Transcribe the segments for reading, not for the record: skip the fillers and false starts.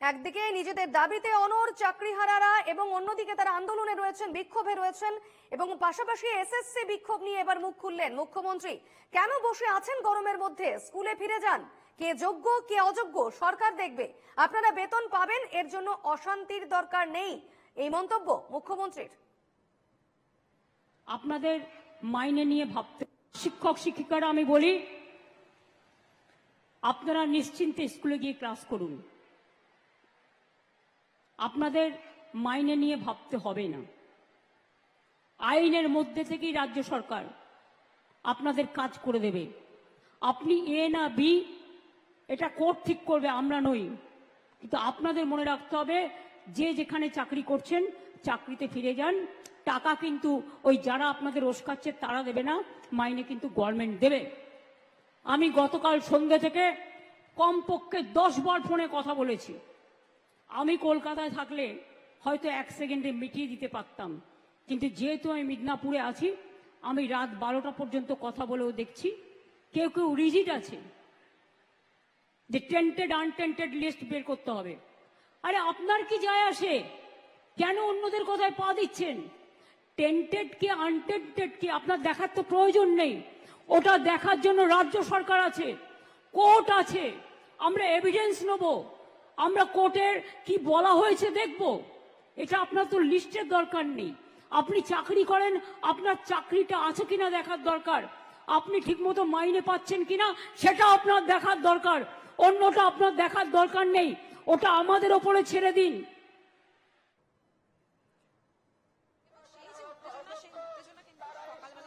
একদিকে নিজেদের দাবিতে অনড় চাকরিহারারা এবং অন্যদিকে তারা আন্দোলনে রয়েছেন, বিক্ষোভে রয়েছেন এবং পাশাপাশি এসএসসি বিক্ষোভ নিয়ে এবার মুখ খুললেন মুখ্যমন্ত্রী। কেন বসে আছেন গরমের মধ্যে? স্কুলে ফিরে যান। কে যোগ্য কে অযোগ্য সরকার দেখবে, আপনারা বেতন পাবেন, এর জন্য অশান্তির দরকার নেই, এই মন্তব্য মুখ্যমন্ত্রীর। আপনাদের মাইনে নিয়ে ভাবতে শিক্ষক শিক্ষিকারা আমি বলি আপনারা নিশ্চিন্তে স্কুলে গিয়ে ক্লাস করুন, আপনাদের মাইনে নিয়ে ভাবতে হবে না। আইনের মধ্যে থেকেই রাজ্য সরকার আপনাদের কাজ করে দেবে। আপনি এ না বি এটা কোর্ট ঠিক করবে, আমরা নই। কিন্তু আপনাদের মনে রাখতে হবে যে যেখানে চাকরি করছেন চাকরিতে ফিরে যান। টাকা কিন্তু ওই যারা আপনাদের ওস্কাচ্ছে তারা দেবে না, মাইনে কিন্তু গভর্নমেন্ট দেবে। আমি গতকাল সন্ধ্যে থেকে কমপক্ষে 10 বার ফোনে কথা বলেছি। আমি কলকাতায় থাকলে হয়তো 1 সেকেন্ডে মিটিয়ে দিতে পারতাম, কিন্তু যেহেতু আমি মিদনাপুরে আছি আমি রাত 12টা পর্যন্ত কথা বলেও দেখছি কেউ কেউ রিজিড আছে যে টেন্টেড আনটেন্টেড লিস্ট বের করতে হবে। আরে আপনার কি যায় আসে? কেন অন্যদের কথায় পা দিচ্ছেন? টেন্টেড কি আনটেন্টেড কি আপনার দেখার তো প্রয়োজন নেই। ওটা দেখার জন্য রাজ্য সরকার আছে, কোর্ট আছে। আমরা এভিডেন্স নেব, আমরা কোর্টের কি বলা হয়েছে দেখব। এটা আপনার তো লিস্টের দরকার নেই। আপনি চাকরি করেন, আপনার চাকরিটা আছে কিনা দেখার দরকার। আপনি ঠিকমতো মাইনে পাচ্ছেন কিনা সেটা আপনার দেখার দরকার। অন্যটা আপনার দেখার দরকার নেই, ওটা আমাদের ওপরে ছেড়ে দিন।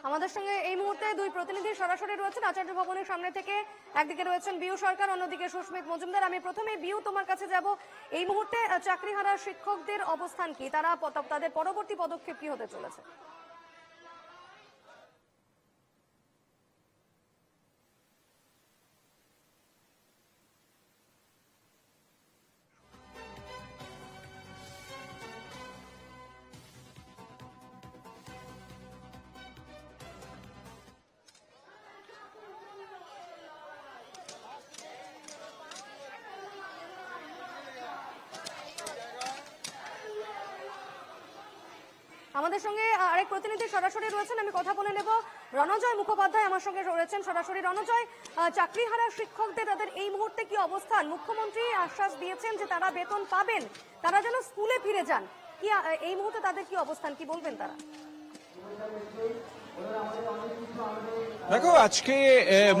আমাদের সঙ্গে এই মুহূর্তে দুই প্রতিনিধি সরাসরি রয়েছেন আচার্য ভবনের সামনে থেকে। একদিকে রয়েছেন বিউ সরকার, অন্যদিকে সুস্মিত মজুমদার। আমি প্রথমে বিউ তোমার কাছে যাব। এই মুহূর্তে চাকরিহারা শিক্ষকদের অবস্থান কি, তাদের পরবর্তী পদক্ষেপ কি হতে চলেছে? আমাদের সঙ্গে আরেক প্রতিনিধি সরাসরি রয়েছেন, আমি কথা বলে নেব। রণজয় মুখোপাধ্যায় আমার সঙ্গে রয়েছেন সরাসরি। রণজয়, চাকরিহারা শিক্ষকদের তাদের এই মুহূর্তে কি অবস্থান? মুখ্যমন্ত্রী আশ্বাস দিয়েছেন যে তারা বেতন পাবেন, তারা যেন স্কুলে ফিরে যান। কি এই মুহূর্তে তাদের কি অবস্থান, কি বলবেন তারা? দেখো, আজকে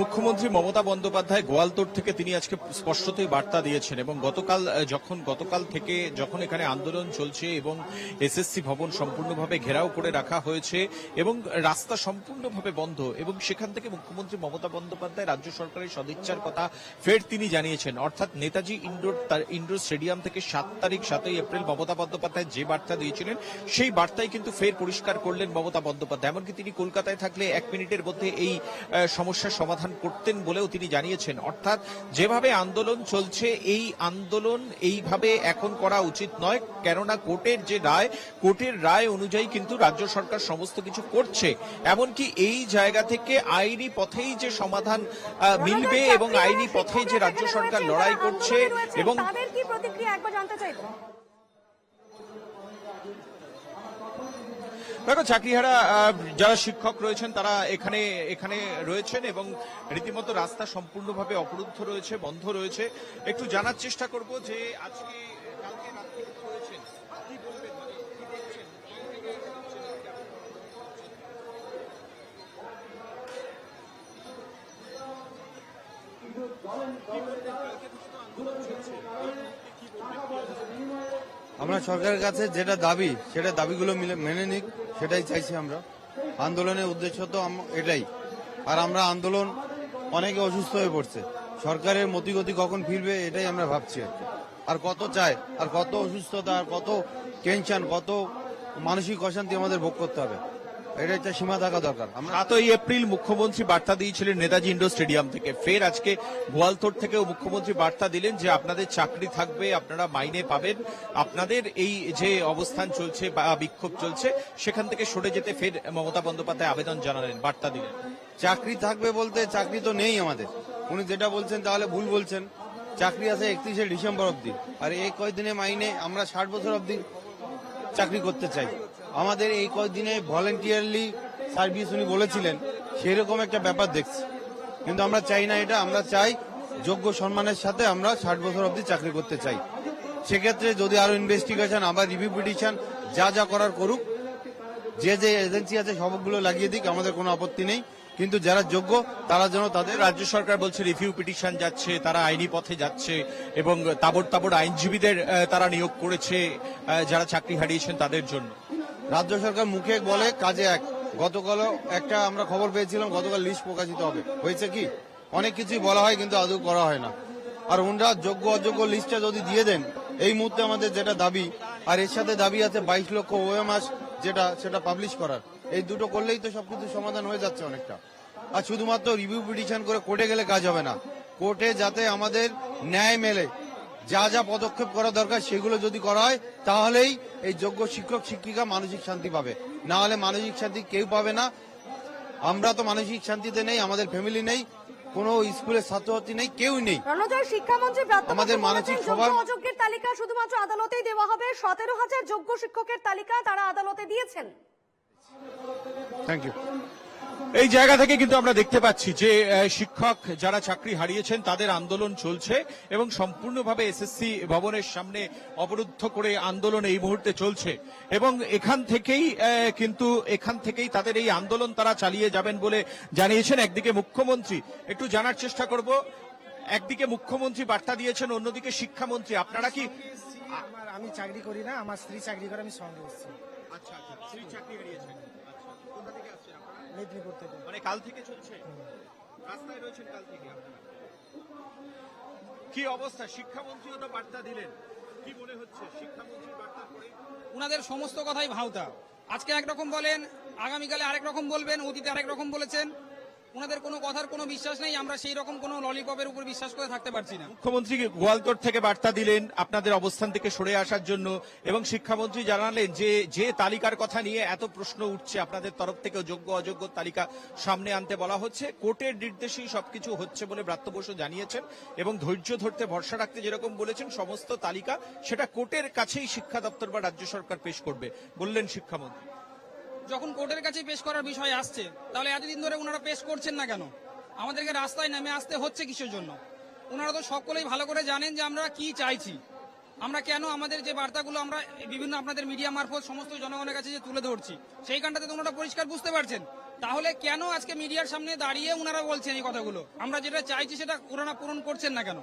মুখ্যমন্ত্রী মমতা বন্দ্যোপাধ্যায় গোয়ালতোড় থেকে তিনি আজকে স্পষ্টতই বার্তা দিয়েছেন এবং গতকাল থেকে যখন এখানে আন্দোলন চলছে এবং এসএসসি ভবন সম্পূর্ণভাবে ঘেরাও করে রাখা হয়েছে এবং রাস্তা সম্পূর্ণভাবে বন্ধ, এবং সেখান থেকে মুখ্যমন্ত্রী মমতা বন্দ্যোপাধ্যায় রাজ্য সরকারের সদিচ্ছার কথা ফের তিনি জানিয়েছেন। অর্থাৎ নেতাজি ইন্ডোর স্টেডিয়াম থেকে 7 এপ্রিল মমতা বন্দ্যোপাধ্যায় যে বার্তা দিয়েছিলেন সেই বার্তাই কিন্তু ফের পরিষ্কার করলেন মমতা বন্দ্যোপাধ্যায়। এমনকি তিনি কলকাতায় থাকলে 1 মিনিটের মধ্যে এই সমস্যার সমাধান করতেন বলেও তিনি জানিয়েছেন। অর্থাৎ যেভাবে আন্দোলন চলছে এই আন্দোলন এইভাবে এখন করা উচিত নয়, কেননা কোর্টের রায় অনুযায়ী কিন্তু রাজ্য সরকার সমস্ত কিছু করছে। এমনকি এই জায়গা থেকে আইনি পথেই যে সমাধান মিলবে এবং আইনি পথেই যে রাজ্য সরকার লড়াই করছে এবং তাদের কি প্রতিক্রিয়া একবার জানতে চাইবো। দেখো, চাকরিহারা যারা শিক্ষক রয়েছেন তারা এখানে রয়েছেন এবং রীতিমতো রাস্তা সম্পূর্ণভাবে অবরুদ্ধ রয়েছে, বন্ধ রয়েছে। একটু জানার চেষ্টা করব যে আজকে কালকে রাত্রে রয়েছেন, কি বলবেন, কি দেখছেন? আমরা সরকারের কাছে যেটা দাবি সেটা দাবিগুলো মেনে নিক, সেটাই চাইছি আমরা। আন্দোলনের উদ্দেশ্য তো এটাই। আর আমরা আন্দোলন অনেকে অসুস্থ হয়ে পড়ছে, সরকারের মতিগতি কখন ফিরবে এটাই আমরা ভাবছি। আর কত চাই, আর কত অসুস্থতা, আর কত টেনশন, কত মানসিক অশান্তি আমাদের ভোগ করতে হবে, এটা একটা সীমা থাকা দরকার। 7 এপ্রিল মুখ্যমন্ত্রী বার্তা দিয়েছিলেন নেতাজি ইন্ডোর স্টেডিয়াম থেকে, ফের আজকে গোয়ালতোড় থেকেও মুখ্যমন্ত্রী বার্তা দিলেন যে আপনাদের চাকরি থাকবে, আপনারা মাইনে পাবেন, আপনাদের এই যে অবস্থান চলছে বা বিক্ষোভ চলছে সেখান থেকে সরে যেতে ফের মমতা বন্দ্যোপাধ্যায় আবেদন জানালেন, বার্তা দিলেন। চাকরি থাকবে বলতে চাকরি তো নেই আমাদের, উনি যেটা বলছেন তাহলে ভুল বলছেন। চাকরি আছে 31শে ডিসেম্বর অবধি, আর এই কয়দিনে মাইনে আমরা 60 বছর অবধি চাকরি করতে চাই। আমাদের এই কয়দিনে ভলেন্টিয়ারলি সার্ভিস উনি বলেছিলেন, সেরকম একটা ব্যাপার দেখছি, কিন্তু আমরা চাই না এটা। আমরা চাই যোগ্য সম্মানের সাথে আমরা 60 বছর অবধি চাকরি করতে চাই। সেক্ষেত্রে যদি আরো ইনভেস্টিগেশন, আবার রিভিউ পিটিশন যা যা করার করুক, যে যে এজেন্সি আছে সবগুলো লাগিয়ে দিক, আমাদের কোনো আপত্তি নেই, কিন্তু যারা যোগ্য তারা যেন তাদের। রাজ্য সরকার বলছে রিভিউ পিটিশন যাচ্ছে, তারা আইনি পথে যাচ্ছে এবং তাবড় তাবড় আইনজীবীদের তারা নিয়োগ করেছে যারা চাকরি হারিয়েছেন তাদের জন্য। রাজ্য সরকার মুখে বলে কাজে এক। গতকাল একটা আমরা খবর পেয়েছিলাম, গতকাল লিস্ট প্রকাশিত হবে, হয়েছে কি? অনেক কিছুই বলা হয় কিন্তু আদৌ করা হয় না। আর ওনারা যোগ্য অযোগ্য লিস্টটা যদি দিয়ে দেন, এই মুহূর্তে আমাদের যেটা দাবি, আর এর সাথে দাবি আছে 22 লক্ষ ওএমআস সেটা পাবলিশ করার। এই দুটো করলেই তো সবকিছু সমাধান হয়ে যাচ্ছে অনেকটা। আর শুধুমাত্র রিভিউ পিটিশন করে কোর্টে গেলে কাজ হবে না। কোর্টে যাতে আমাদের ন্যায় মেলে, যা যা পদক্ষেপ করা দরকার সেগুলো যদি করা হয়, তাহলেই এই যোগ্য শিক্ষক শিক্ষিকা মানসিক শান্তি পাবে। না হলে মানসিক শান্তি কেউ পাবে না। আমরা তো মানসিক শান্তিতে নেই, আমাদের ফ্যামিলি নেই, কোনো স্কুলের ছাত্রছাত্রী নেই, কেউ নেই। রণজয়, শিক্ষামন্ত্রী আমাদের মানসিক সবার অযোগ্যের তালিকা শুধুমাত্র আদালতেই দেওয়া হবে। 17,000 যোগ্য শিক্ষকের তালিকা তারা আদালতে দিয়েছেন। Thank you. এই জায়গা থেকে কিন্তু আমরা দেখতে পাচ্ছি যে শিক্ষক যারা চাকরি হারিয়েছেন তাদের আন্দোলন চলছে এবং সম্পূর্ণভাবে এসএসসি ভবনের সামনে অবরুদ্ধ করে আন্দোলন এই মুহূর্তে চলছে এবং এখান থেকেই তাদের এই আন্দোলন তারা চালিয়ে যাবেন বলে জানিয়েছেন। একদিকে মুখ্যমন্ত্রী, একটু জানার চেষ্টা করব, একদিকে মুখ্যমন্ত্রী বার্তা দিয়েছেন, অন্যদিকে শিক্ষামন্ত্রী। আপনারা কি? আমি চাকরি করি না, আমার স্ত্রী চাকরি করে, আমি সঙ্গে এসেছি। আচ্ছা, স্ত্রী চাকরি হারিয়েছেন। কোথা থেকে আসছেন আপনারা? মেদিনীপুর থেকে। মানে কাল থেকে চলছে, রাস্তায় রয়েছেন কাল থেকে আপনারা। কি অবস্থা? শিক্ষামন্ত্রীও তো বার্তা দিলেন, কি মনে হচ্ছে শিক্ষামন্ত্রীর বার্তার পরে? উনাদের সমস্ত কথাই ভাঁওতা। আজকে একরকম বলেন, আগামীকালে আরেক রকম বলবেন, অতীতে আরেক রকম বলেছেন। উনাদের কোনো কথার কোনো বিশ্বাস নেই। আমরা সেই রকম কোনো ললিপপের উপর বিশ্বাস করে থাকতে পারছি না। মুখ্যমন্ত্রী গোয়ালতোড় থেকে বার্তা দিলেন আপনাদের অবস্থান থেকে সরে আসার জন্য এবং শিক্ষামন্ত্রী জানালেন যে তালিকার কথা নিয়ে এত প্রশ্ন উঠছে আপনাদের তরফ থেকে, যোগ্য অযোগ্য তালিকা সামনে আনতে বলা হচ্ছে, কোর্টের নির্দেশেই সবকিছু হচ্ছে বলে ব্রাত্য বসু জানিয়েছেন এবং ধৈর্য ধরতে, ভরসা রাখতে যেরকম বলেছেন, সমস্ত তালিকা সেটা কোর্টের কাছেই শিক্ষা দপ্তর বা রাজ্য সরকার পেশ করবে বললেন শিক্ষামন্ত্রী। যখন কোর্টের কাছে পেশ করার বিষয় আসছে, তাহলে এতদিন ধরে ওনারা পেশ করছেন না কেন? আমাদেরকে রাস্তায় নেমে আসতে হচ্ছে কিসের জন্য? ওনারা তো সকলেই ভালো করে জানেন যে আমরা কি চাইছি, আমরা কেন আমাদের যে বার্তাগুলো আমরা বিভিন্ন আপনাদের মিডিয়া মারফত সমস্ত জনগণের কাছে যে তুলে ধরছি, সেইখানটাতে তো ওনারা পরিষ্কার বুঝতে পারছেন। তাহলে কেন আজকে মিডিয়ার সামনে দাঁড়িয়ে ওনারা বলছেন এই কথাগুলো? আমরা যেটা চাইছি সেটা ওনারা পূরণ করছেন না কেন?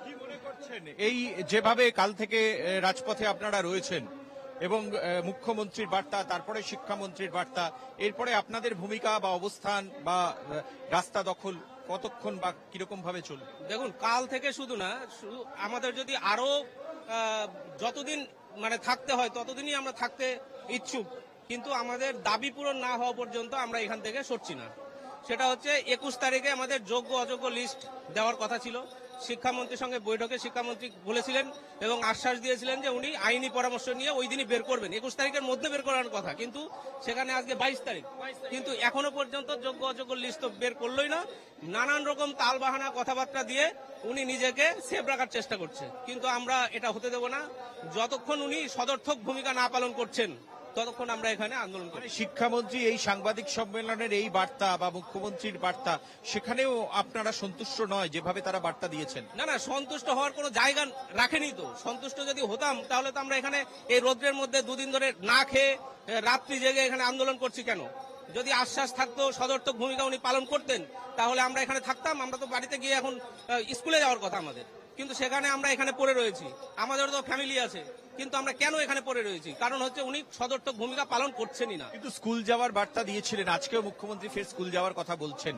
কি মনে করছেন এই যেভাবে কাল থেকে রাজপথে আপনারা রয়েছেন এবং মুখ্যমন্ত্রীর বার্তা, তারপরে শিক্ষামন্ত্রীর বার্তা, এরপরে আপনাদের ভূমিকা বা অবস্থান বা রাস্তা দখল কতক্ষণ বা কিরকম ভাবে চলবে? দেখুন, কাল থেকে শুধু না, শুধু আমাদের যদি আরো যতদিন মানে থাকতে হয় ততদিনই আমরা থাকতে ইচ্ছুক, কিন্তু আমাদের দাবি পূরণ না হওয়া পর্যন্ত আমরা এখান থেকে সরছি না। সেটা হচ্ছে 21 তারিখে আমাদের যোগ্য অযোগ্য লিস্ট দেওয়ার কথা ছিল। শিক্ষামন্ত্রীর সঙ্গে বৈঠকে শিক্ষামন্ত্রী বলেছিলেন এবং আশ্বাস দিয়েছিলেন যে উনি আইনি পরামর্শ নিয়ে ওই দিনই বের করবেন, 21 তারিখের মধ্যে বের করার কথা, কিন্তু সেখানে আজকে 22 তারিখ, কিন্তু এখনো পর্যন্ত যোগ্য অযোগ্য লিস্ট তো বের করলোই না। নানান রকম তালবাহানা কথাবার্তা দিয়ে উনি নিজেকে সেভ রাখার চেষ্টা করছে, কিন্তু আমরা এটা হতে দেব না। যতক্ষণ উনি সদর্থক ভূমিকা না পালন করছেন ততক্ষণ আমরা এখানে আন্দোলন করি। শিক্ষামন্ত্রী এই সাংবাদিক সম্মেলনের এই বার্তা বা মুখ্যমন্ত্রীর বার্তা, সেখানেও আপনারা সন্তুষ্ট নয় যেভাবে তারা বার্তা দিয়েছেন? না না, সন্তুষ্ট হওয়ার কোনো জায়গা রাখেনি তো। সন্তুষ্ট যদি হতাম তাহলে তো আমরা এখানে এই রোদ্রের মধ্যে দুদিন ধরে না খেয়ে রাত্রি জেগে এখানে আন্দোলন করছি কেন? যদি আশ্বাস থাকতো, সদর্থক ভূমিকা উনি পালন করতেন, তাহলে আমরা এখানে থাকতাম। আমরা তো বাড়িতে গিয়ে এখন স্কুলে যাওয়ার কথা আমাদের, কিন্তু সেখানে আমরা এখানে পড়ে রয়েছি। আমাদের তো ফ্যামিলি আছে, কিন্তু আমরা কেন এখানে পড়ে রয়েছি? কারণ হচ্ছে উনি সদর্থক ভূমিকা পালন করছেনই না। কিন্তু স্কুল যাওয়ার বার্তা দিয়েছিলেন, আজকেও মুখ্যমন্ত্রী ফের স্কুল যাওয়ার কথা বলছেন।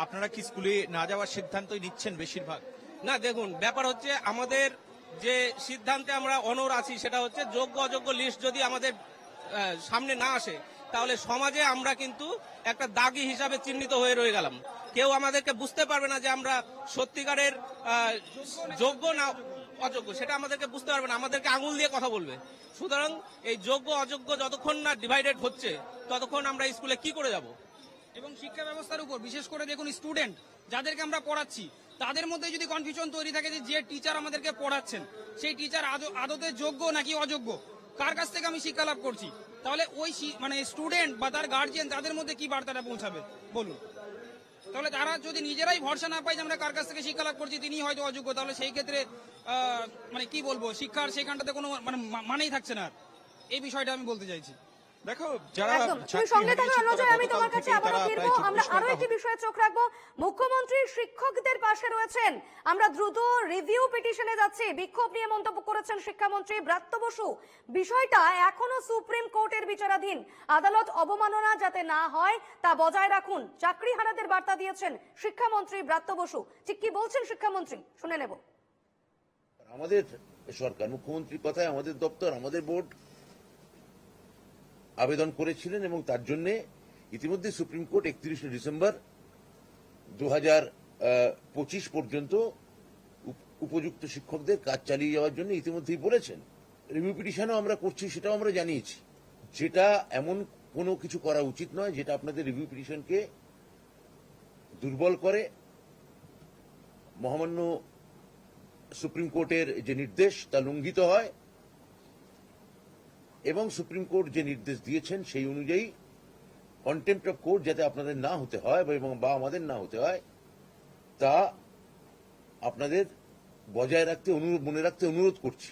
আপনারা কি স্কুলে না যাওয়ার সিদ্ধান্তই নিচ্ছেন বেশিরভাগ? না, দেখুন, ব্যাপার হচ্ছে আমাদের যে সিদ্ধান্তে আমরা অনড় আছি সেটা হচ্ছে যোগ্য অযোগ্য লিস্ট যদি আমাদের সামনে না আসে, তাহলে সমাজে আমরা কিন্তু একটা দাগি হিসাবে চিহ্নিত হয়ে রয়ে গেলাম। কেউ আমাদেরকে বুঝতে পারবে না যে আমরা সত্যিকারের যোগ্য না অযোগ্য, সেটা আমাদেরকে বুঝতে পারবে না, আমাদেরকে আঙুল দিয়ে কথা বলবে। সুতরাং এই যোগ্য অযোগ্য যতক্ষণ না ডিভাইডেড হচ্ছে ততক্ষণ আমরা স্কুলে কি করে যাব? এবং শিক্ষা ব্যবস্থার উপর বিশেষ করে দেখুন, স্টুডেন্ট যাদেরকে আমরা পড়াচ্ছি তাদের মধ্যে যদি কনফিউশন তৈরি থাকে যে টিচার আমাদেরকে পড়াচ্ছেন সেই টিচার আদতে যোগ্য নাকি অযোগ্য, কার কাছ থেকে আমি শিক্ষা লাভ করছি, তাহলে ওই মানে স্টুডেন্ট বা তার গার্জিয়ান তাদের মধ্যে কি বার্তাটা পৌঁছাবে বলুন? তাহলে তারা যদি নিজেরাই ভরসা না পায় যে আমরা কার কাছ থেকে শিক্ষা লাভ করছি তিনি হয়তো অযোগ্য, তাহলে সেই ক্ষেত্রে মানে কি বলবো, শিক্ষার সেখানটাতে কোনো মানেই থাকছে না। এই বিষয়টা আমি বলতে চাইছি। দেখো, যারা একদম। তুমি চাকরি সঙ্গে থাকো হারিয়েছে অনুজয়, তারা আমি তোমার গতকাল কাছে থেকেই আবারও তারা ফিরবো। প্রায় আমরা 24 আরো ঘন্টা একটি বিষয়ে চোখ রাখবো। মুখ্যমন্ত্রী শিক্ষকদের পাশে রয়েছেন। আমরা দ্রুত রিভিউ পিটিশনে যাচ্ছি। বিক্ষোভ নিয়ে মন্তব্য করেছেন শিক্ষামন্ত্রী ব্রাত্য বসু। বিষয়টা এখনো সুপ্রিম কোর্টের বিচারাধীন। আদালত অবমাননা যাতে না হয় তা বজায় রাখুন, চাকরিহারাদের বার্তা দিয়েছেন শিক্ষামন্ত্রী ব্রাত্য বসু। ঠিক কি বলছেন শিক্ষামন্ত্রী, শুনে নেব। আমাদের সরকার, মুখ্যমন্ত্রীর কথায় আমাদের দপ্তর, আমাদের বোর্ড আবেদন করেছিলেন এবং তার জন্য ইতিমধ্যে সুপ্রিম কোর্ট 31শে ডিসেম্বর 2025 পর্যন্ত উপযুক্ত শিক্ষকদের কাজ চালিয়ে যাওয়ার জন্য ইতিমধ্যেই বলেছেন। রিভিউ পিটিশনও আমরা করছি, সেটাও আমরা জানিয়েছি। যেটা এমন কোনো কিছু করা উচিত নয় যেটা আপনাদের রিভিউ পিটিশনকে দুর্বল করে। মহামান্য সুপ্রিম কোর্টের যে নির্দেশ তা লঙ্ঘিত হয় এবং সুপ্রিম কোর্ট যে নির্দেশ দিয়েছেন সেই অনুযায়ী কন্টেম্প্ট অফ কোর্ট যাতে আপনাদের না হতে হয় বা আমাদের না হতে হয় তা আপনাদের বজায় রাখতে মনে রাখতে অনুরোধ করছি।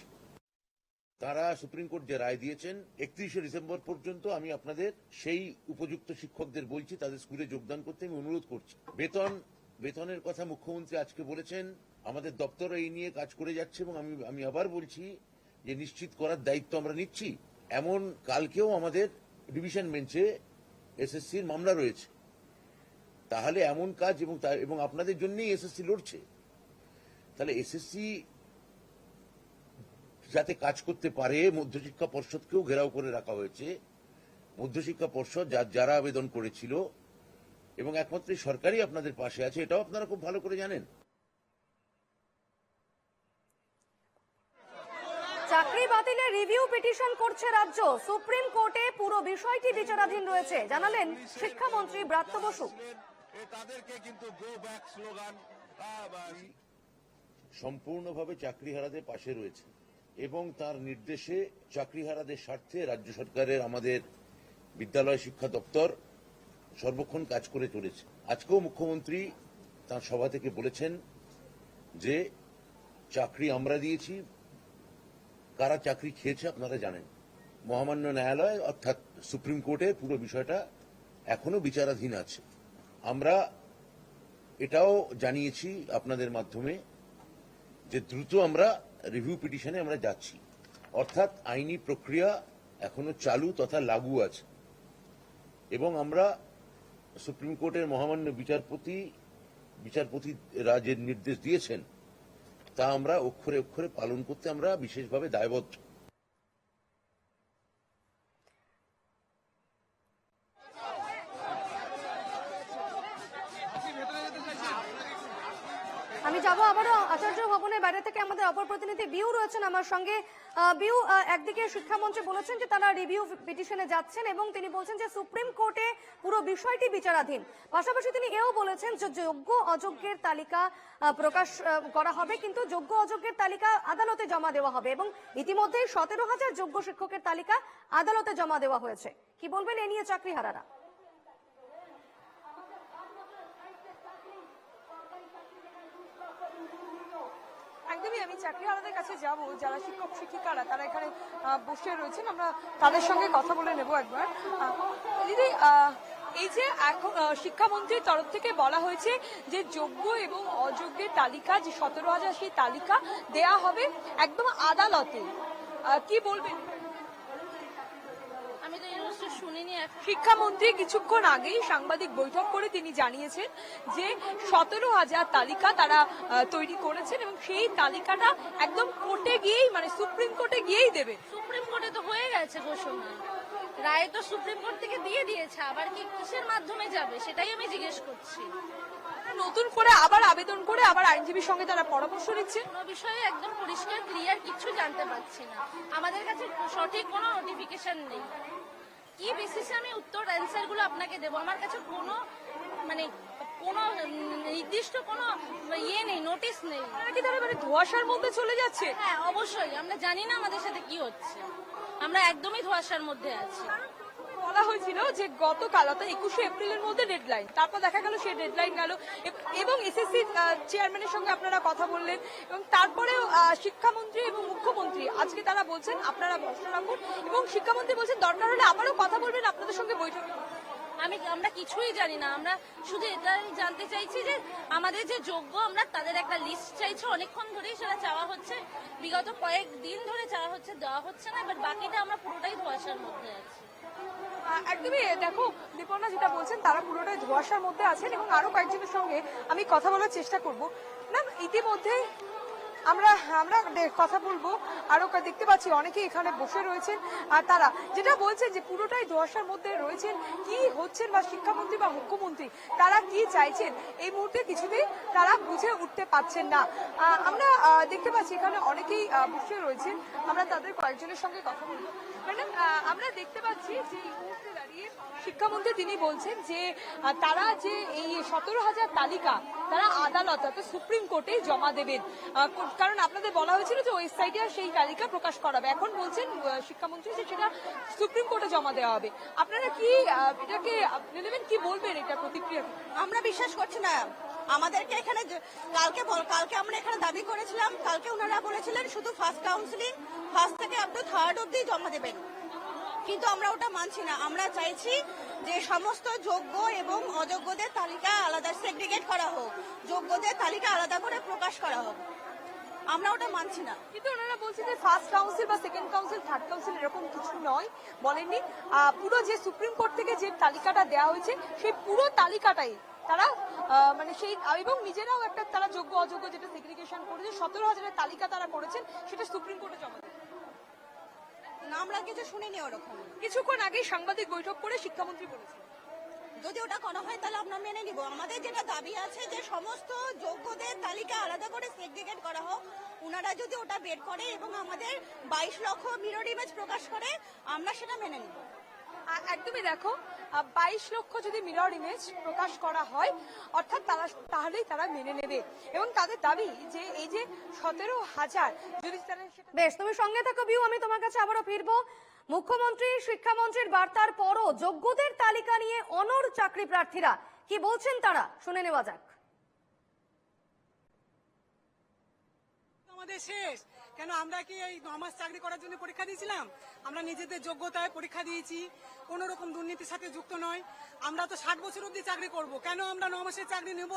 তারা সুপ্রিম কোর্ট যে রায় দিয়েছেন 31শে ডিসেম্বর পর্যন্ত আমি আপনাদের সেই উপযুক্ত শিক্ষকদের বলছি তাদের স্কুলে যোগদান করতে আমি অনুরোধ করছি। বেতনের কথা মুখ্যমন্ত্রী আজকে বলেছেন, আমাদের দপ্তর এই নিয়ে কাজ করে যাচ্ছে এবং আমি আবার বলছি যে নিশ্চিত করার দায়িত্ব আমরা নিচ্ছি। এমন কালকেও আমাদের ডিভিশন বেঞ্চে এসএসসির মামলা রয়েছে। তাহলে এমন কাজ এবং আপনাদের জন্যই এসএসসি লড়ছে। তাহলে এসএসসি যাতে কাজ করতে পারে মধ্যশিক্ষা পর্ষদকেও ঘেরাও করে রাখা হয়েছে। মধ্যশিক্ষা পর্ষদ যারা আবেদন করেছিল এবং একমাত্র সরকারই আপনাদের পাশে আছে, এটাও আপনারা খুব ভালো করে জানেন। চাকরি বাতিলের রিভিউ পিটিশন করছে রাজ্য। সুপ্রিম কোর্টে পুরো বিষয়টি বিচারাধীন রয়েছে, জানালেন শিক্ষামন্ত্রী ব্রাত্য বসু। সম্পূর্ণভাবে চাকরিহারাদের পাশে রয়েছে এবং তার নির্দেশে চাকরিহারাদের স্বার্থে রাজ্য সরকারের আমাদের বিদ্যালয় শিক্ষা দপ্তর সর্বক্ষণ কাজ করে চলেছে। আজকেও মুখ্যমন্ত্রী তার সভা থেকে বলেছেন যে চাকরি আমরা দিয়েছি, কারা চাকরি খেয়েছে আপনারা জানেন। মহামান্য ন্যায়ালয় অর্থাৎ সুপ্রিম কোর্টে পুরো বিষয়টা এখনো বিচারাধীন আছে। আমরা এটাও জানিয়েছি আপনাদের মাধ্যমে যে দ্রুত আমরা রিভিউ পিটিশনে আমরা যাচ্ছি, অর্থাৎ আইনি প্রক্রিয়া এখনো চালু তথা লাগু আছে এবং আমরা সুপ্রিম কোর্টের মহামান্য বিচারপতিরা যে নির্দেশ দিয়েছেন তা আমরা অক্ষরে অক্ষরে পালন করতে আমরা বিশেষভাবে দায়বদ্ধ। আমি যাবো আবারও আচার্য ভবনের বাইরে থেকে। আমাদের অপর প্রতিনিধি বিউ রয়েছেন আমার সঙ্গে। বিউ, একদিকে শিক্ষামন্ত্রী বলেছেন যে তারা রিভিউ পিটিশনে যাচ্ছেন এবং তিনি বলছেন যে সুপ্রিম কোর্টে পুরো বিষয়টি বিচারাধীন। পাশাপাশি তিনি এও বলেছেন যে যোগ্য অযোগ্যের তালিকা প্রকাশ করা হবে, কিন্তু যোগ্য অযোগ্যের তালিকা আদালতে জমা দেওয়া হবে এবং ইতিমধ্যেই 17,000 যোগ্য শিক্ষকের তালিকা আদালতে জমা দেওয়া হয়েছে। কি বলবেন এ নিয়ে চাকরিহারারা? একদমই, আমি চাকরিহারাদের কাছে যাব। যারা শিক্ষক শিক্ষিকারা তারা এখানে বসে রয়েছেন, আমরা তাদের সঙ্গে কথা বলে নেব একবার। দিদি, এই যে এখন শিক্ষামন্ত্রীর তরফ থেকে বলা হয়েছে যে যোগ্য এবং অযোগ্যের তালিকা, যে 17,000 সেই তালিকা দেয়া হবে একদম আদালতে, কি বলবেন? আমি তো এই শুনিনি। শিক্ষামন্ত্রী কিছুক্ষণ আগেই সাংবাদিক বৈঠক করে তিনি জানিয়েছেন যে 17,000 তালিকা তারা তৈরি করেছেন এবং সেই তালিকাটা একদম কোর্টে গিয়েই, মানে সুপ্রিম কোর্টে গিয়েই দেবে। সুপ্রিম কোর্টে তো হয়ে গেছে ঘোষণা, রায় তো সুপ্রিম কোর্ট থেকে দিয়ে দিয়েছে, আবার কি কিসের মাধ্যমে যাবে সেটাই আমি জিজ্ঞেস করছি। নতুন করে আবার আবেদন করে আবার আইনজীবীর সঙ্গে তারা পরামর্শ নিচ্ছে। কোনো বিষয়ে একদম পরিষ্কার ক্লিয়ার কিছু জানতে পারছি না, আমাদের কাছে সঠিক কোনো নোটিফিকেশন নেই। কি বেসিসে আমি উত্তর অ্যান্সার গুলো আপনাকে দেবো? আমার কাছে কোনো কোনো নির্দিষ্ট কোনো ইয়ে নেই, নোটিশ নেই। তারা কি তারা মানে ধোঁয়াশার মধ্যে চলে যাচ্ছে? হ্যাঁ অবশ্যই, আমরা জানি না আমাদের সাথে কি হচ্ছে, আমরা একদমই ধোঁয়াশার মধ্যে আছি। বলা হয়েছিল যে গতকাল অর্থাৎ 21শে এপ্রিলের মধ্যে ডেডলাইন, তারপর দেখা গেল সেই ডেডলাইন গেল এবং এসএসসি চেয়ারম্যানের সঙ্গে আপনারা কথা বললেন এবং তারপরেও শিক্ষামন্ত্রী এবং মুখ্যমন্ত্রী আজকে তারা বলছেন আপনারা ভরসা রাখুন এবং শিক্ষামন্ত্রী বলছেন দরকার হলে আবারও কথা বলবেন আপনাদের সঙ্গে বৈঠক। আমরা কিছুই জানি না, আমরা শুধু এটাই জানতে চাইছি যে আমাদের যে যোগ্য, আমরা তাদের একটা লিস্ট চাইছি, অনেকক্ষণ ধরেই সেটা চাওয়া হচ্ছে, বিগত কয়েকদিন ধরে চাওয়া হচ্ছে, দেওয়া হচ্ছে না, বাট বাকিটা আমরা পুরোটাই ধোঁয়াশার মধ্যে আছি। একদমই দেখো দীপনা যেটা বলছেন তারা পুরোটাই ধোঁয়াশার মধ্যে আছেন এবং আরো কয়েকজনের সঙ্গে আমি কথা বলার চেষ্টা করব। ম্যাম ইতিমধ্যে আমরা কথা বলবো, আরো দেখতে পাচ্ছি অনেকেই এখানে বসে রয়েছেন আর তারা যেটা বলছেন যে পুরোটাই ধোঁয়াশার মধ্যে রয়েছেন, কি হচ্ছেন বা শিক্ষামন্ত্রী বা মুখ্যমন্ত্রী তারা কি চাইছেন এই মুহূর্তে কিছুতেই তারা বুঝে উঠতে পারছেন না। আমরা দেখতে পাচ্ছি এখানে অনেকেই বসে রয়েছেন, আমরা তাদের কয়েকজনের সঙ্গে কথা বলবো। ম্যাডাম আমরা দেখতে পাচ্ছি যে এই মুহূর্তে দাঁড়িয়ে শিক্ষামন্ত্রী তিনি বলছেন যে তারা যে এই 17,000 তালিকা তারা আদালত অর্থাৎ সুপ্রিম কোর্টে জমা দেবেন, কারণ আপনাদের বলা হয়েছিল যে ওয়েবসাইটে সেই তালিকা প্রকাশ করা হবে। এখন বলছেন শিক্ষামন্ত্রী যে সেটা সুপ্রিম কোর্টে জমা দেওয়া হবে। আপনারা কি এটাকে আপনি নেবেন, কি বলবেন এটা প্রতিক্রিয়া? আমরা বিশ্বাস করছি না। আমাদেরকে এখানে কালকে আমরা এখানে দাবি করেছিলাম, কালকে ওনারা বলেছিলেন শুধু ফার্স্ট কাউন্সিলিং ফার্স্ট থেকে আপ টু থার্ড অব্দি জমা দেবেন, কিন্তু আমরা ওটা মানছি না। আমরা চাইছি যে সমস্ত যোগ্য এবং অযোগ্যদের তালিকা আলাদা সেগ্রিগেট করা হোক, যোগ্যদের তালিকা আলাদা করে প্রকাশ করা হোক, আমরা ওটা মানছি না। কিন্তু ওনারা বলছেন যে ফার্স্ট কাউন্সিল বা সেকেন্ড কাউন্সিল থার্ড কাউন্সিল এরকম কিছু নয়, বলেননি। পুরো যে সুপ্রিম কোর্ট থেকে যে তালিকাটা দেওয়া হয়েছে সেই পুরো তালিকাটাই তারা মানে সেই এবং নিজেরাও একটা তারা যোগ্য অযোগ্য যেটা সেগ্রিগেশন করেছে 17,000 তালিকা তারা করেছেন সেটা সুপ্রিম কোর্টে জমা দেবে না, আমরা কিছু শুনিনি ওরকম। কিছুক্ষণ আগে সাংবাদিক বৈঠক করে শিক্ষামন্ত্রী বলেছেন যদি ওটা করা হয় তাহলে আমরা মেনে নিব। আমাদের যেটা দাবি আছে যে সমস্ত যোগ্যদের তালিকা আলাদা করে সেগ্রিগেট করা হোক, ওনারা যদি ওটা বের করে এবং আমাদের 22 লক্ষ মিরর ইমেজ প্রকাশ করে আমরা সেটা মেনে নিব। একদমই দেখো 22 লক্ষ যদি মিরর ইমেজ প্রকাশ করা হয় অর্থাৎ তাহলেই তারা মেনে নেবে এবং তাদের দাবি যে এই যে 17,000 যদি তারা বেশ, তুমি সঙ্গে থাকো বিউ, আমি তোমার কাছে আবারও ফিরবো। মুখ্যমন্ত্রী শিক্ষামন্ত্রীর বার্তার পরও যোগ্যদের তালিকা নিয়ে অনড় চাকরি প্রার্থীরা কি বলছেন তারা শুনে নেওয়া যাক। আমাদের শেষ কেন? আমরা কি এই 9 মাস চাকরি করার জন্য পরীক্ষা দিয়েছিলাম? আমরা নিজেদের যোগ্যতায় পরীক্ষা দিয়েছি, কোন রকম দুর্নীতির সাথে যুক্ত নয়। আমরা তো 60 বছর অব্দি চাকরি করব, কেন আমরা 9 মাসের চাকরি নেব?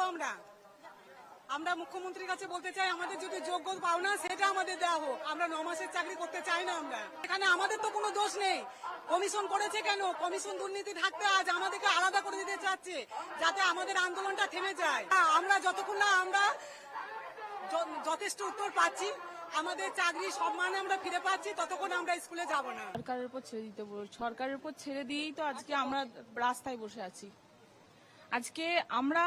আমরা মুখ্যমন্ত্রীর কাছে বলতে চাই আমাদের যদি যোগ্য পাওনা সেটা আমাদের দেওয়া হোক, আমরা 9 মাসের চাকরি করতে চাই না। আমরা এখানে আমাদের তো কোনো দোষ নেই, কমিশন করেছে কেন? কমিশন দুর্নীতি থাকতে আজ আমাদেরকে আলাদা করে দিতে চাচ্ছে যাতে আমাদের আন্দোলনটা থেমে যায়। আমরা যতক্ষণ না আমরা যথেষ্ট উত্তর পাচ্ছি, আমাদের চাকরি সম্মানে আমরা ফিরে পাচ্ছি, ততক্ষণ আমরা স্কুলে যাব না। সরকারের উপর ছেড়ে দিতে বল, সরকারের উপর ছেড়ে দিয়েই তো আজকে আমরা রাস্তায় বসে আছি। আজকে আমরা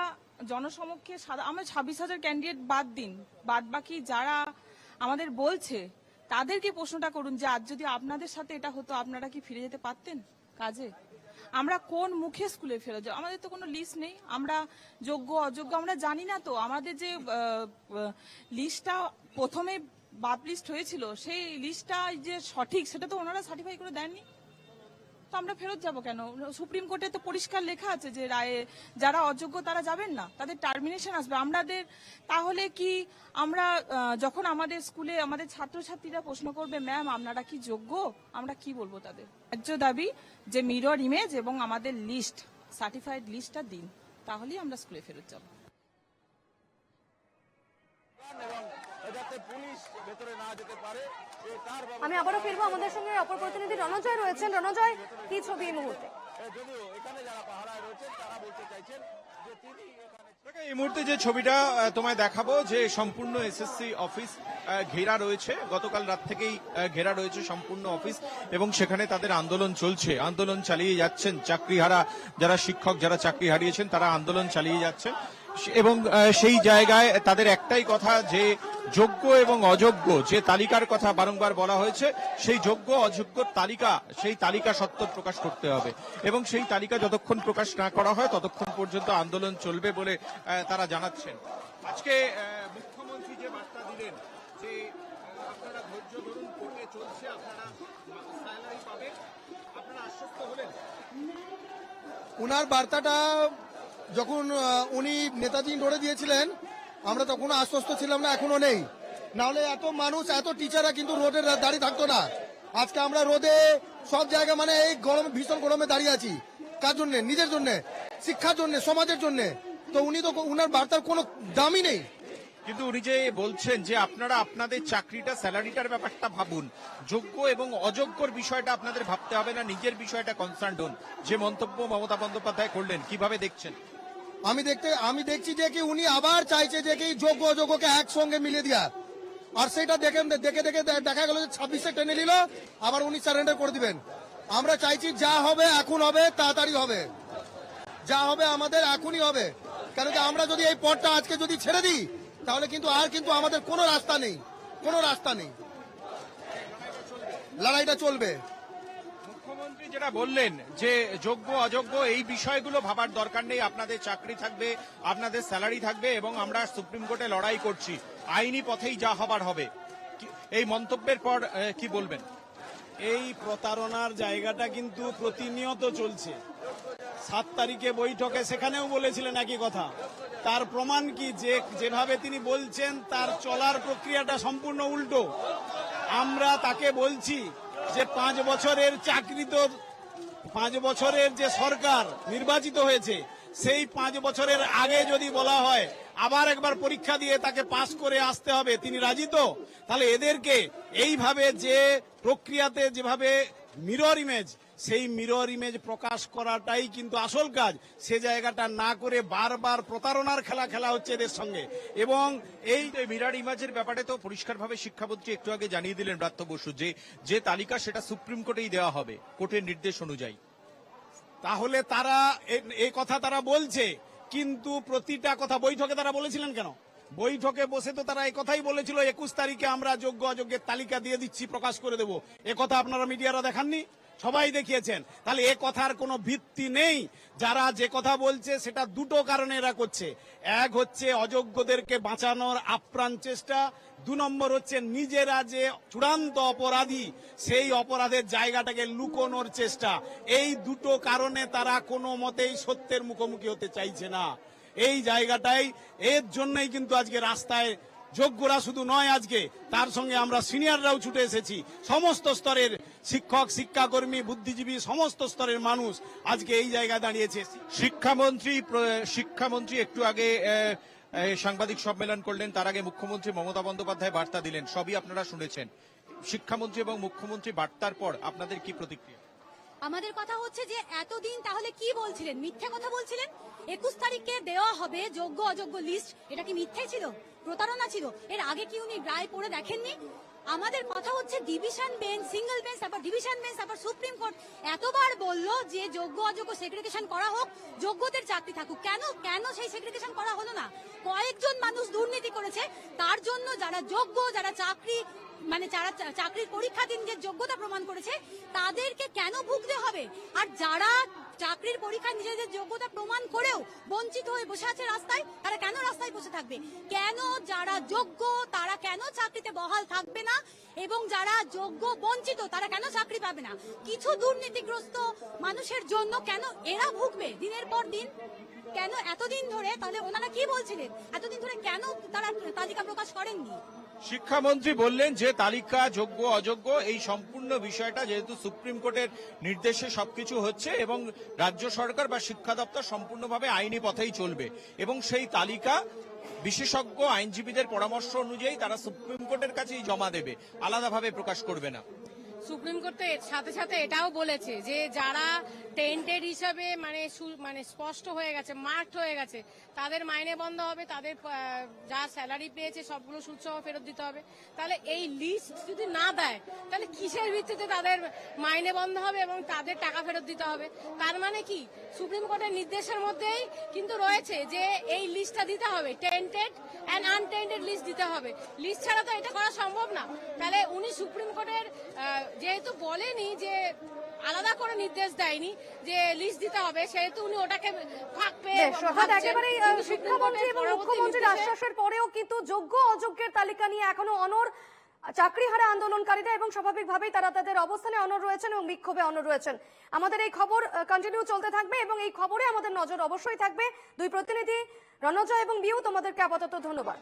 জনসমক্ষে আমরা 26,000 ক্যান্ডিডেট বাদ দিন, বাদ বাকি যারা আমাদের বলছে তাদেরকে প্রশ্নটা করুন যে আজ যদি আপনাদের সাথে এটা হতো আপনারা কি ফিরে যেতে পারতেন কাজে? আমরা কোন মুখে স্কুলে ফেরত যাব? আমাদের তো কোনো লিস্ট নেই, আমরা যোগ্য অযোগ্য আমরা জানি না। তো আমাদের যে লিস্টটা প্রথমে বাদ লিস্ট হয়েছিল সেই লিস্টটা যে সঠিক সেটা তো ওনারা সার্টিফাই করে দেননি, তো আমরা ফেরত যাব কেন? সুপ্রিম কোর্টে তো পরিষ্কার লেখা আছে যে রায়ে যারা অযোগ্য তারা যাবেন না, তাদের টার্মিনেশন আসবে। আমাদের তাহলে কি আমরা যখন আমাদের স্কুলে আমাদের ছাত্রছাত্রীরা প্রশ্ন করবে ম্যাম আপনারা কি যোগ্য, আমরা কি বলবো তাদের? ন্যায্য দাবি যে মিরর ইমেজ এবং আমাদের লিস্ট সার্টিফাইড লিস্টটা দিন, তাহলেই আমরা স্কুলে ফেরত যাব। আমি আবারও ফিরবো, আমাদের সঙ্গে অপর প্রতিনিধি রণজয় রয়েছেন। রণজয়, কি ছবি এই মুহূর্তে? এই মুহূর্তে যে ছবিটা তোমায় দেখাবো যে সম্পূর্ণ এসএসসি অফিস ঘেরা রয়েছে, গতকাল রাত থেকেই ঘেরা রয়েছে সম্পূর্ণ অফিস এবং সেখানে তাদের আন্দোলন চলছে, আন্দোলন চালিয়ে যাচ্ছেন চাকরিহারা যারা শিক্ষক যারা চাকরি হারিয়েছেন তারা আন্দোলন চালিয়ে যাচ্ছেন এবং সেই জায়গায় তাদের একটাই কথা যে যোগ্য এবং অযোগ্য যে তালিকার কথা বারংবার বলা হয়েছে, সেই যোগ্য অযোগ্যর তালিকা, সেই তালিকা সত্ত্বর প্রকাশ করতে হবে এবং সেই তালিকা যতক্ষণ প্রকাশ না করা হয় ততক্ষণ পর্যন্ত আন্দোলন চলবে বলে তারা জানাচ্ছেন। আজকে মুখ্যমন্ত্রী যে বার্তা দিলেন যে আপনারা ধৈর্য ধরুন, কোর্টে চলছে, আপনারা স্যালারি পাবেন, আপনারা আশ্বস্ত হলেন? উনার বার্তাটা যখন উনি নেতাজি রোডে দিয়েছিলেন আমরা তখন আশ্বস্ত ছিলাম না, এখনো নেই। নাহলে এত মানুষ, এত টিচাররা কিন্তু রোডে দাঁড়িয়ে থাকতো না। আজকে আমরা রোদে সব জায়গায় মানে এই গরমে, ভীষণ গরমে দাঁড়িয়ে আছি। কার জন্য? নিজের জন্য, শিক্ষার জন্য, সমাজের জন্য। তো উনি তো, উনার বার্তার কোনো দামই নেই। কিন্তু উনি যে বলছেন যে আপনারা আপনাদের চাকরিটা, স্যালারিটার ব্যাপারটা ভাবুন, যোগ্য এবং অযোগ্যর বিষয়টা আপনাদের ভাবতে হবে না, নিজের বিষয়টা কনসার্ন হন, যে মন্তব্য মমতা বন্দ্যোপাধ্যায় করলেন, কিভাবে দেখছেন? আমি দেখছি যে কি উনি আবার চাইছে যে কি যোগ্য অযোগ্যকে একসঙ্গে মিলিয়ে দেওয়া, আর সেটা দেখে দেখা গেল যে 26-এ টেনে নিল, আবার উনি সারেন্ডার করে দিবেন। আমরা চাইছি যা হবে এখন হবে, তাড়াতাড়ি হবে, যা হবে আমাদের এখনই হবে। কেন কি আমরা যদি এই পথটা আজকে যদি ছেড়ে দিই তাহলে কিন্তু আমাদের কোনো রাস্তা নেই, কোনো রাস্তা নেই, লড়াইটা চলবে। মুখ্যমন্ত্রী যেটা বললেন যে যোগ্য অযোগ্য এই বিষয়গুলো ভাবার দরকার নেই, আপনাদের চাকরি থাকবে, আপনাদের স্যালারি থাকবে এবং আমরা সুপ্রিম কোর্টে লড়াই করছি, আইনি পথেই যা হবার হবে, এই মন্তব্যের পর কি বলবেন? এই প্রতারণার জায়গাটা কিন্তু প্রতিনিয়ত চলছে। 7 তারিখে বৈঠকে সেখানেও বলেছিলেন একই কথা। তার প্রমাণ কি? যেভাবে তিনি বলছেন তার চলার প্রক্রিয়াটা সম্পূর্ণ উল্টো। আমরা তাকে বলছি যে 5 বছরের চাকরি, তো 5 বছরের যে সরকার নির্বাচিত হয়েছে সেই 5 বছরের আগে যদি বলা হয় আবার একবার পরীক্ষা দিয়ে তাকে পাস করে আসতে হবে, তিনি রাজি তো? তাহলে এদেরকে এইভাবে যে প্রক্রিয়াতে যেভাবে মিরর ইমেজ, সেই মিরর ইমেজ প্রকাশ করাটাই কিন্তু আসল কাজ। সে জায়গাটা না করে বারবার প্রতারণার খেলা হচ্ছে এদের সঙ্গে। এবং এই মিরর ইমেজের ব্যাপারে তো পরিষ্কারভাবে শিক্ষামন্ত্রী একটু আগে জানিয়ে দিলেন ব্রাত্য বসু যে তালিকা সেটা সুপ্রিম কোর্টেই দেওয়া হবে কোর্টের নির্দেশ অনুযায়ী। তাহলে তারা এই কথা তারা বলছে, কিন্তু প্রতিটা কথা বৈঠকে তারা বলেছিলেন কেন? বৈঠকে বসে তো তারা এই কথাই বলেছিল 21 তারিখে আমরা যোগ্য অযোগ্যের তালিকা দিয়ে দিচ্ছি, প্রকাশ করে দেব। এ কথা আপনারা মিডিয়ারা দেখাননি? সবাই দেখিয়েছেন। তাহলে এ কথার কোনো ভিত্তি নেই। যারা যে কথা বলছে সেটা দুটো কারণে এরা করছে। এক হচ্ছে অযোগ্যদেরকে বাঁচানোর আপ্রাণ চেষ্টা, 2 নম্বর হচ্ছে নিজেরা যে চূড়ান্ত অপরাধী সেই অপরাধের জায়গাটাকে লুকোনোর চেষ্টা। এই দুটো কারণে তারা কোনো মতেই সত্যের মুখোমুখি হতে চাইছে না। এই জায়গাটাই, এর জন্যই কিন্তু আজকে রাস্তায় যোগ্যরা শুধু নয়, আজকে তার সঙ্গে আমরা সিনিয়ররাও ছুটে এসেছি। সমস্ত স্তরের শিক্ষক, শিক্ষাকর্মী, বুদ্ধিজীবী, সমস্ত স্তরের মানুষ আজকে এই জায়গায় দাঁড়িয়েছে। শিক্ষামন্ত্রী একটু আগে সাংবাদিক সম্মেলন করলেন, তার আগে মুখ্যমন্ত্রী মমতা বন্দ্যোপাধ্যায় বার্তা দিলেন, সবই আপনারা শুনেছেন। শিক্ষামন্ত্রী এবং মুখ্যমন্ত্রী বার্তার পর আপনাদের কি প্রতিক্রিয়া? আমাদের কথা হচ্ছে যে এতদিন তাহলে কি বলছিলেন? মিথ্যে কথা বলছিলেন। 21 তারিখে দেওয়া হবে যোগ্য অযোগ্য লিস্ট, এটা কি মিথ্যে ছিল? প্রতারণা ছিল? এর আগে কি উনি রায় পড়ে দেখেননি? আমাদের কথা হচ্ছে ডিভিশন বেঞ্চ, সিঙ্গেল বেঞ্চ, তারপর ডিভিশন বেঞ্চ, তারপর সুপ্রিম কোর্ট এতবার বললো যে যোগ্য অযোগ্য সেগ্রিগেশন করা হোক, যোগ্যদের চাকরি থাকুক। কেন সেই সেগ্রিগেশন করা হলো না? কয়েকজন মানুষ দুর্নীতি করেছে, তার জন্য যারা যোগ্য, যারা চাকরি যারা চাকরির পরীক্ষা দিন যে যোগ্যতা প্রমাণ করেছে তাদেরকে কেন ভুগতে হবে? আর যারা চাকরির পরীক্ষা নিজেদের যোগ্যতা প্রমাণ করেও বঞ্চিত হয়ে বসে আছে রাস্তায়, তারা কেন রাস্তায় বসে থাকবে? কেন যারা যোগ্য তারা কেন চাকরিতে বহাল থাকবে না? এবং যারা যোগ্য বঞ্চিত তারা কেন চাকরি পাবে না? কিছু দুর্নীতিগ্রস্ত মানুষের জন্য কেন এরা ভুগবে দিনের পর দিন? কেন এতদিন ধরে? তাহলে ওনারা কি বলছিলেন? এতদিন ধরে কেন তারা তালিকা প্রকাশ করেননি? শিক্ষামন্ত্রী বললেন যে তালিকা যোগ্য অযোগ্য এই সম্পূর্ণ বিষয়টা যেহেতু সুপ্রিম কোর্টের নির্দেশে সবকিছু হচ্ছে এবং রাজ্য সরকার বা শিক্ষা দপ্তর সম্পূর্ণভাবে আইনি পথেই চলবে এবং সেই তালিকা বিশেষজ্ঞ আইনজীবীদের পরামর্শ অনুযায়ী তারা সুপ্রিম কোর্টের কাছেই জমা দেবে, আলাদাভাবে প্রকাশ করবে না। সুপ্রিম কোর্ট তো এর সাথে সাথে এটাও বলেছে যে যারা টেন্টেড হিসাবে মানে স্পষ্ট হয়ে গেছে, মার্কড হয়ে গেছে, তাদের মাইনে বন্ধ হবে, তাদের যা স্যালারি পেয়েছে সবগুলো সুদসহ ফেরত দিতে হবে। তাহলে এই লিস্ট যদি না দেয় তাহলে কিসের ভিত্তিতে তাদের মাইনে বন্ধ হবে এবং তাদের টাকা ফেরত দিতে হবে? তার মানে কি সুপ্রিম কোর্টের নির্দেশের মধ্যেই কিন্তু রয়েছে যে এই লিস্টটা দিতে হবে, টেন্টেড অ্যান্ড আনটেন্টেড লিস্ট দিতে হবে। লিস্ট ছাড়া তো এটা করা সম্ভব না। তাহলে উনি সুপ্রিম কোর্টের যেহেতু বলেনি, যে আলাদা করে নির্দেশ দেয়নি যে লিস্ট দিতে হবে, সেহেতু উনি ওটাকে ফাঁক পেয়ে একেবারেই শিক্ষামন্ত্রী এবং মুখ্যমন্ত্রীর আশ্বাসের পরেও কিন্তু যোগ্য অযোগ্যের তালিকা নিয়ে এখনো অনড় চাকরিহারা আন্দোলনকারীরা এবং স্বাভাবিকভাবেই তারা তাদের অবস্থানে অনড় রয়েছেন এবং বিক্ষোভে অনড় রয়েছেন। আমাদের এই খবর কন্টিনিউ চলতে থাকবে এবং এই খবরে আমাদের নজর অবশ্যই থাকবে। দুই প্রতিনিধি রণজয় এবং বিউ, তোমাদেরকে আপাতত ধন্যবাদ।